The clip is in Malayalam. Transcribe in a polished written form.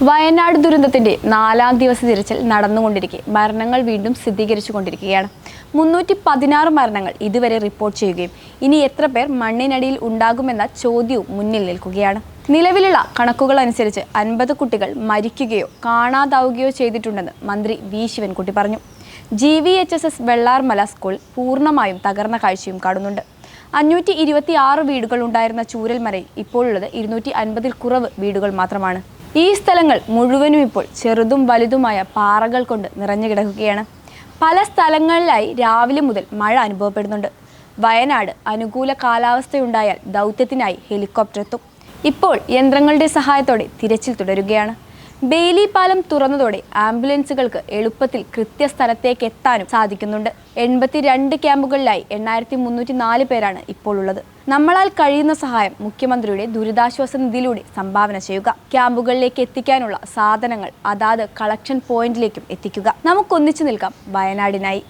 വയനാട് ദുരന്തത്തിന്റെ 4ാം ദിവസ തിരച്ചിൽ നടന്നുകൊണ്ടിരിക്കെ മരണങ്ങൾ വീണ്ടും സ്ഥിരീകരിച്ചുകൊണ്ടിരിക്കുകയാണ്. 316 മരണങ്ങൾ ഇതുവരെ റിപ്പോർട്ട് ചെയ്യുകയും ഇനി എത്ര പേർ മണ്ണിനടിയിൽ ഉണ്ടാകുമെന്ന ചോദ്യവും മുന്നിൽ നിൽക്കുകയാണ്. നിലവിലുള്ള കണക്കുകൾ അനുസരിച്ച് 50 കുട്ടികൾ മരിക്കുകയോ കാണാതാവുകയോ ചെയ്തിട്ടുണ്ടെന്ന് മന്ത്രി വി ശിവൻകുട്ടി പറഞ്ഞു. GVHSS വെള്ളാർമല സ്കൂൾ പൂർണ്ണമായും തകർന്ന കാഴ്ചയും കാണുന്നുണ്ട്. 526 വീടുകൾ ഉണ്ടായിരുന്ന ചൂരൽമലയിൽ ഇപ്പോഴുള്ളത് 250-ൽ കുറവ് വീടുകൾ മാത്രമാണ്. ഈ സ്ഥലങ്ങൾ മുഴുവനും ഇപ്പോൾ ചെറുതും വലുതുമായ പാറകൾ കൊണ്ട് നിറഞ്ഞു കിടക്കുകയാണ്. പല സ്ഥലങ്ങളിലായി രാവിലെ മുതൽ മഴ അനുഭവപ്പെടുന്നുണ്ട്. വയനാട് അനുകൂല കാലാവസ്ഥയുണ്ടായാൽ ദൗത്യത്തിനായി ഹെലികോപ്റ്റർ എത്തും. ഇപ്പോൾ യന്ത്രങ്ങളുടെ സഹായത്തോടെ തിരച്ചിൽ തുടരുകയാണ്. ബെയിലി പാലം തുറന്നതോടെ ആംബുലൻസുകൾക്ക് എളുപ്പത്തിൽ കൃത്യസ്ഥലത്തേക്ക് എത്താനും സാധിക്കുന്നുണ്ട്. 82 ക്യാമ്പുകളിലായി 8304 പേരാണ് ഇപ്പോൾ ഉള്ളത്. നമ്മളാൽ കഴിയുന്ന സഹായം മുഖ്യമന്ത്രിയുടെ ദുരിതാശ്വാസ നിധിയിലൂടെ സംഭാവന ചെയ്യുക. ക്യാമ്പുകളിലേക്ക് എത്തിക്കാനുള്ള സാധനങ്ങൾ അതാത് കളക്ഷൻ പോയിന്റിലേക്കും എത്തിക്കുക. നമുക്കൊന്നിച്ചു നിൽക്കാം വയനാടിനായി.